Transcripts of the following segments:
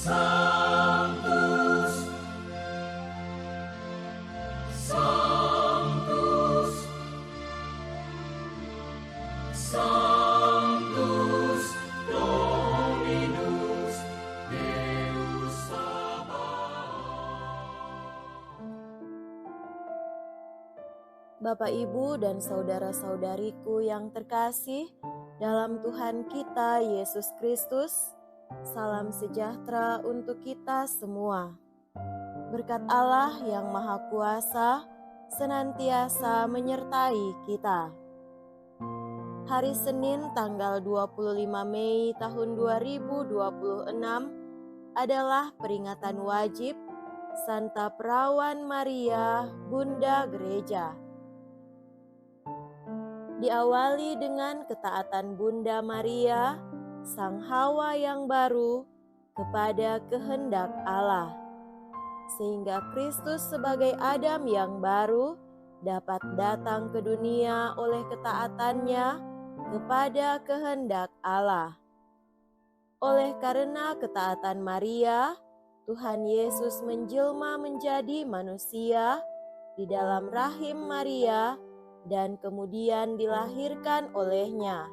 Sanctus, Sanctus, Sanctus Dominus Deus Sabaoth. Bapak, Ibu, dan saudara-saudariku yang terkasih dalam Tuhan kita Yesus Kristus, salam sejahtera untuk kita semua. Berkat Allah yang Maha Kuasa senantiasa menyertai kita. Hari Senin tanggal 25 Mei tahun 2026 adalah peringatan wajib Santa Perawan Maria, Bunda Gereja. Diawali dengan ketaatan Bunda Maria, Sang Hawa yang baru, kepada kehendak Allah, sehingga Kristus sebagai Adam yang baru dapat datang ke dunia oleh ketaatannya kepada kehendak Allah. Oleh karena ketaatan Maria, Tuhan Yesus menjelma menjadi manusia di dalam rahim Maria dan kemudian dilahirkan olehnya.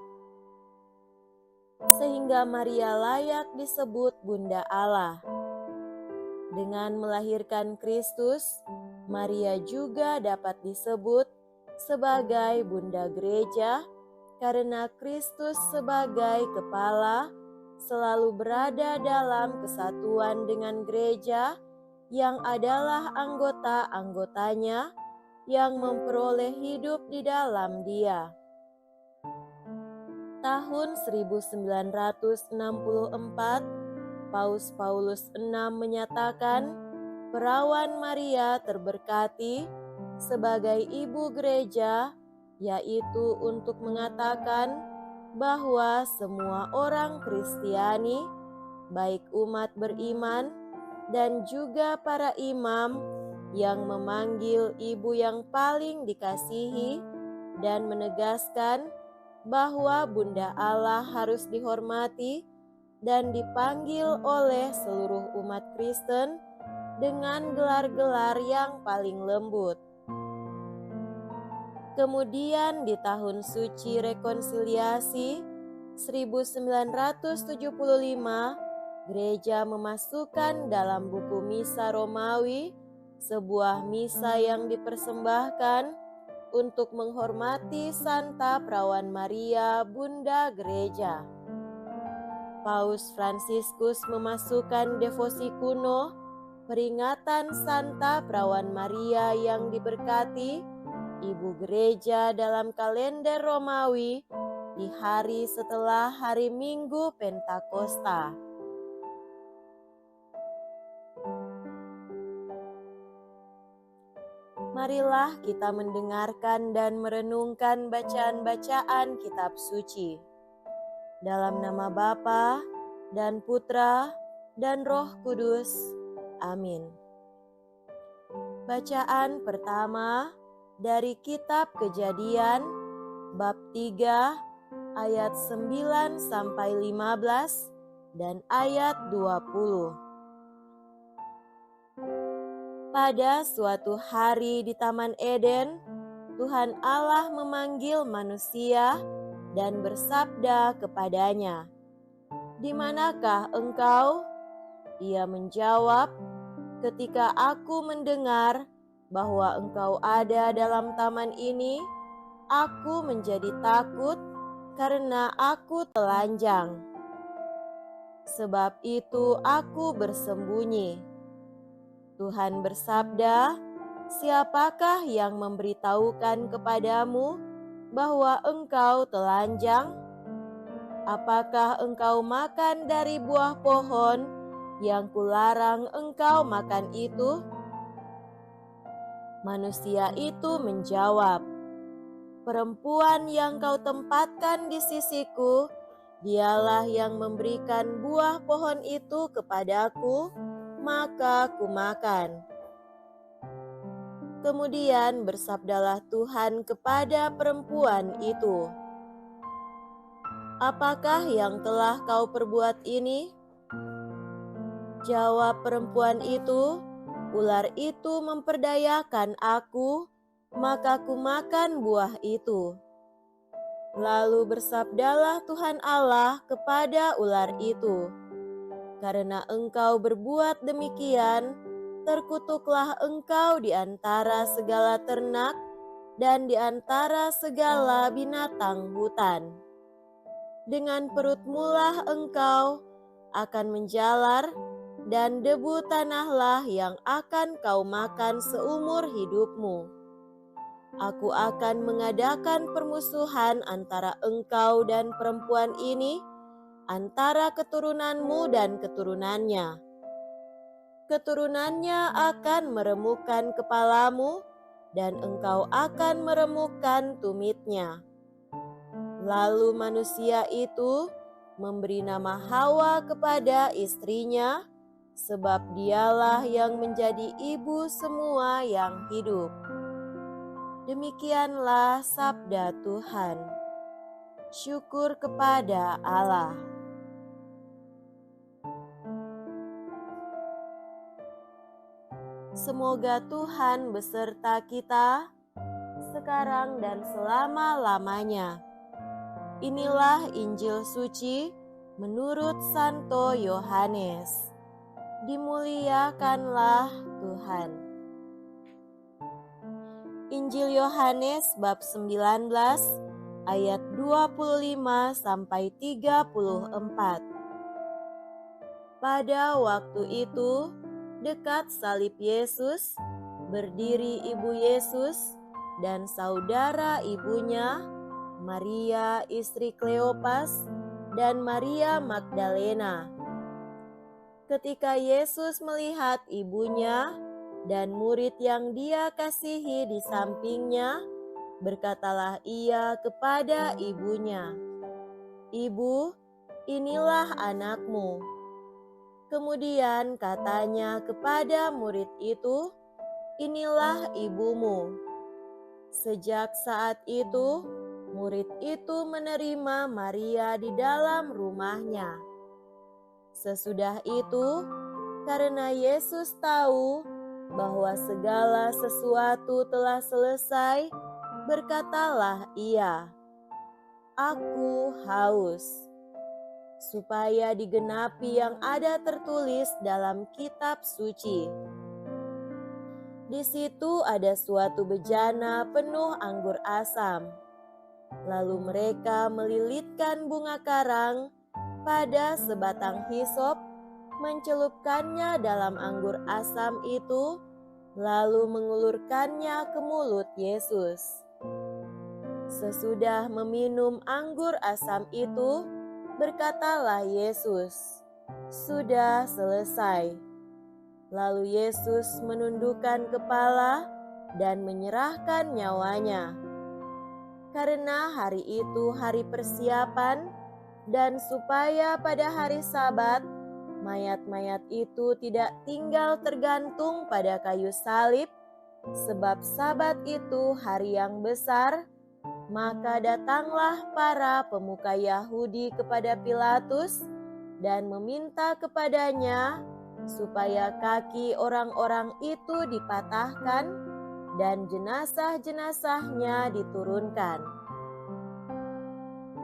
Sehingga Maria layak disebut Bunda Allah. Dengan melahirkan Kristus, Maria juga dapat disebut sebagai Bunda Gereja karena Kristus sebagai kepala selalu berada dalam kesatuan dengan gereja yang adalah anggota-anggotanya yang memperoleh hidup di dalam Dia. Tahun 1964, Paus Paulus VI menyatakan Perawan Maria terberkati sebagai ibu gereja, yaitu untuk mengatakan bahwa semua orang Kristiani, baik umat beriman dan juga para imam, yang memanggil ibu yang paling dikasihi dan menegaskan bahwa Bunda Allah harus dihormati dan dipanggil oleh seluruh umat Kristen dengan gelar-gelar yang paling lembut. Kemudian di tahun suci rekonsiliasi 1975, gereja memasukkan dalam buku misa Romawi sebuah misa yang dipersembahkan untuk menghormati Santa Perawan Maria, Bunda Gereja. Paus Fransiskus memasukkan devosi kuno peringatan Santa Perawan Maria yang diberkati, Ibu Gereja dalam kalender Romawi di hari setelah hari Minggu Pentakosta. Marilah kita mendengarkan dan merenungkan bacaan-bacaan kitab suci. Dalam nama Bapa dan Putra dan Roh Kudus. Amin. Bacaan pertama dari kitab Kejadian, bab 3, ayat 9 sampai 15 dan ayat 20. Pada suatu hari di Taman Eden, Tuhan Allah memanggil manusia dan bersabda kepadanya, "Di manakah engkau?" Ia menjawab, "Ketika aku mendengar bahwa engkau ada dalam taman ini, aku menjadi takut karena aku telanjang. Sebab itu aku bersembunyi." Tuhan bersabda, "Siapakah yang memberitahukan kepadamu bahwa engkau telanjang? Apakah engkau makan dari buah pohon yang kularang engkau makan itu?" Manusia itu menjawab, "Perempuan yang kau tempatkan di sisiku, dialah yang memberikan buah pohon itu kepadaku, maka kumakan." Kemudian bersabdalah Tuhan kepada perempuan itu, "Apakah yang telah kau perbuat ini?" Jawab perempuan itu, "Ular itu memperdayakan aku, maka ku makan buah itu." Lalu bersabdalah Tuhan Allah kepada ular itu, "Karena engkau berbuat demikian, terkutuklah engkau di antara segala ternak dan di antara segala binatang hutan. Dengan perutmulah engkau akan menjalar, dan debu tanahlah yang akan kau makan seumur hidupmu. Aku akan mengadakan permusuhan antara engkau dan perempuan ini, antara keturunanmu dan keturunannya. Keturunannya akan meremukkan kepalamu, dan engkau akan meremukkan tumitnya." Lalu manusia itu memberi nama Hawa kepada istrinya, sebab dialah yang menjadi ibu semua yang hidup. Demikianlah sabda Tuhan. Syukur kepada Allah. Semoga Tuhan beserta kita sekarang dan selama-lamanya. Inilah Injil suci menurut Santo Yohanes. Dimuliakanlah Tuhan. Injil Yohanes bab 19 ayat 25 sampai 34. Pada waktu itu, dekat salib Yesus, berdiri ibu Yesus dan saudara ibunya, Maria istri Kleopas, dan Maria Magdalena. Ketika Yesus melihat ibunya dan murid yang dia kasihi di sampingnya, berkatalah ia kepada ibunya, "Ibu, inilah anakmu." Kemudian katanya kepada murid itu, "Inilah ibumu." Sejak saat itu, murid itu menerima Maria di dalam rumahnya. Sesudah itu, karena Yesus tahu bahwa segala sesuatu telah selesai, berkatalah ia, "Aku haus." Supaya digenapi yang ada tertulis dalam kitab suci. Di situ ada suatu bejana penuh anggur asam. Lalu mereka melilitkan bunga karang pada sebatang hisop, mencelupkannya dalam anggur asam itu, lalu mengulurkannya ke mulut Yesus. Sesudah meminum anggur asam itu, berkatalah Yesus, "Sudah selesai." Lalu Yesus menundukkan kepala dan menyerahkan nyawanya. Karena hari itu hari persiapan, dan supaya pada hari Sabat, mayat-mayat itu tidak tinggal tergantung pada kayu salib, sebab Sabat itu hari yang besar, maka datanglah para pemuka Yahudi kepada Pilatus dan meminta kepadanya supaya kaki orang-orang itu dipatahkan dan jenazah-jenazahnya diturunkan.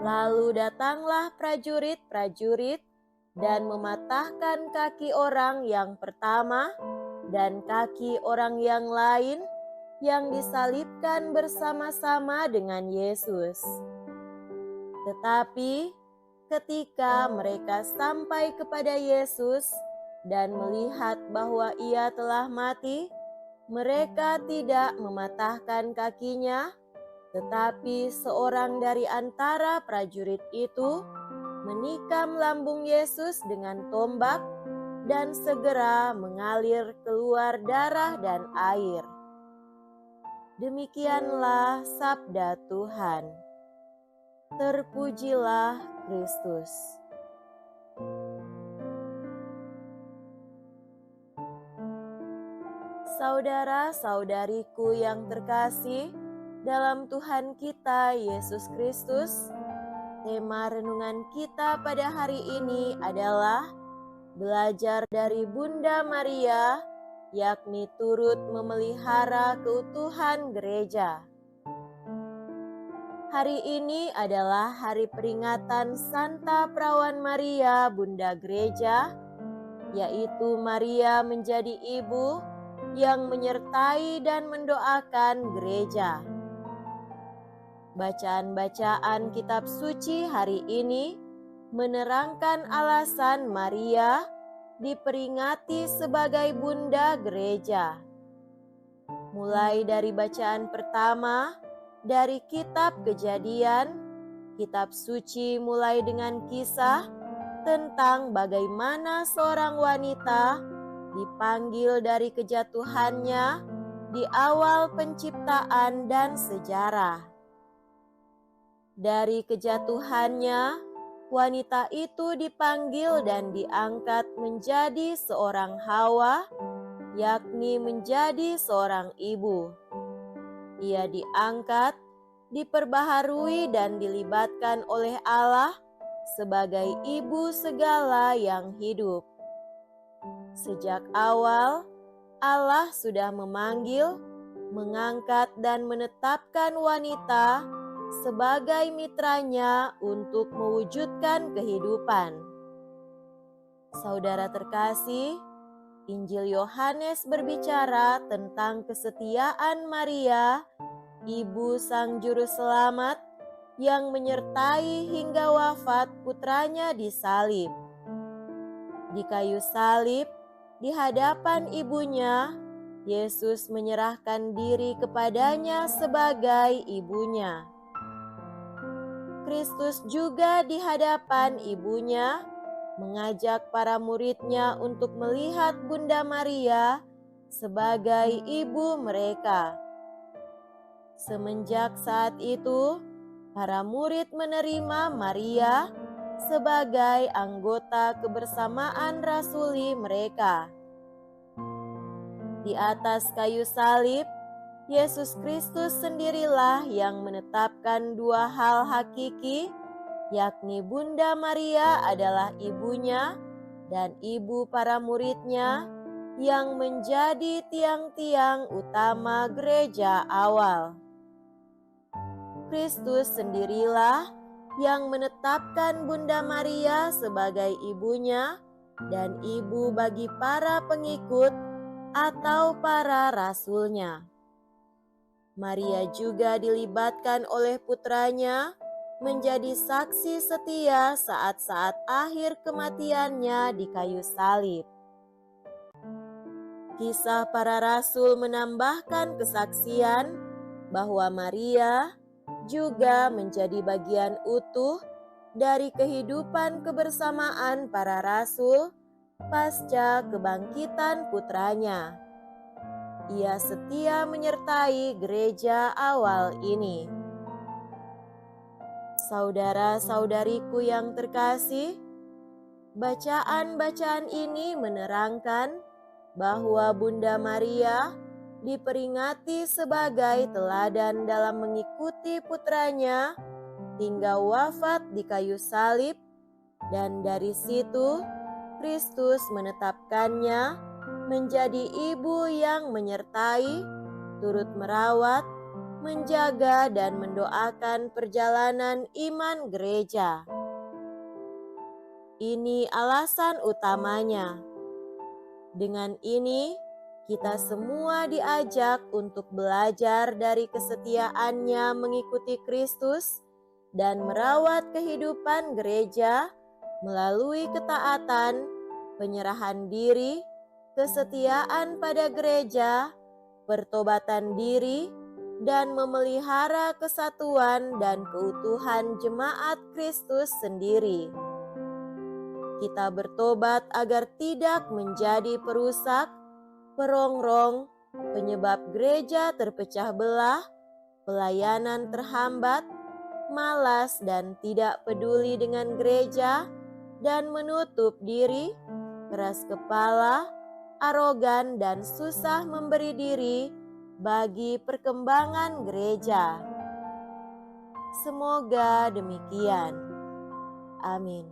Lalu datanglah prajurit-prajurit dan mematahkan kaki orang yang pertama dan kaki orang yang lain yang disalibkan bersama-sama dengan Yesus. Tetapi ketika mereka sampai kepada Yesus dan melihat bahwa ia telah mati, mereka tidak mematahkan kakinya, tetapi seorang dari antara prajurit itu menikam lambung Yesus dengan tombak, dan segera mengalir keluar darah dan air. Demikianlah sabda Tuhan. Terpujilah Kristus. Saudara-saudariku yang terkasih dalam Tuhan kita Yesus Kristus, tema renungan kita pada hari ini adalah belajar dari Bunda Maria, yakni turut memelihara keutuhan gereja. Hari ini adalah hari peringatan Santa Perawan Maria, Bunda Gereja, yaitu Maria menjadi ibu yang menyertai dan mendoakan gereja. Bacaan-bacaan kitab suci hari ini menerangkan alasan Maria diperingati sebagai Bunda Gereja. Mulai dari bacaan pertama dari kitab Kejadian, kitab suci mulai dengan kisah tentang bagaimana seorang wanita dipanggil dari kejatuhannya di awal penciptaan dan sejarah. Dari kejatuhannya, wanita itu dipanggil dan diangkat menjadi seorang Hawa, yakni menjadi seorang ibu. Ia diangkat, diperbaharui dan dilibatkan oleh Allah sebagai ibu segala yang hidup. Sejak awal, Allah sudah memanggil, mengangkat dan menetapkan wanita sebagai mitranya untuk mewujudkan kehidupan. Saudara terkasih, Injil Yohanes berbicara tentang kesetiaan Maria, Ibu Sang Juru Selamat, yang menyertai hingga wafat putranya disalib. Di kayu salib, di hadapan ibunya, Yesus menyerahkan diri kepadanya sebagai ibunya. Kristus juga di hadapan ibunya mengajak para muridnya untuk melihat Bunda Maria sebagai ibu mereka. Semenjak saat itu, para murid menerima Maria sebagai anggota kebersamaan rasuli mereka. Di atas kayu salib, Yesus Kristus sendirilah yang menetapkan dua hal hakiki, yakni Bunda Maria adalah ibunya dan ibu para muridnya yang menjadi tiang-tiang utama gereja awal. Kristus sendirilah yang menetapkan Bunda Maria sebagai ibunya dan ibu bagi para pengikut atau para rasulnya. Maria juga dilibatkan oleh putranya menjadi saksi setia saat-saat akhir kematiannya di kayu salib. Kisah para rasul menambahkan kesaksian bahwa Maria juga menjadi bagian utuh dari kehidupan kebersamaan para rasul pasca kebangkitan putranya. Ia setia menyertai gereja awal ini. Saudara-saudariku yang terkasih, bacaan-bacaan ini menerangkan bahwa Bunda Maria diperingati sebagai teladan dalam mengikuti putranya hingga wafat di kayu salib, dan dari situ Kristus menetapkannya menjadi ibu yang menyertai, turut merawat, menjaga dan mendoakan perjalanan iman gereja. Ini alasan utamanya. Dengan ini, kita semua diajak untuk belajar dari kesetiaannya mengikuti Kristus dan merawat kehidupan gereja melalui ketaatan, penyerahan diri, kesetiaan pada gereja, pertobatan diri, dan memelihara kesatuan dan keutuhan jemaat Kristus sendiri. Kita bertobat agar tidak menjadi perusak, perongrong, penyebab gereja terpecah belah, pelayanan terhambat, malas dan tidak peduli dengan gereja, dan menutup diri, keras kepala, arogan dan susah memberi diri bagi perkembangan gereja. Semoga demikian. Amin.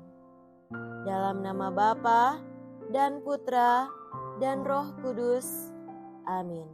Dalam nama Bapa dan Putra, dan Roh Kudus. Amin.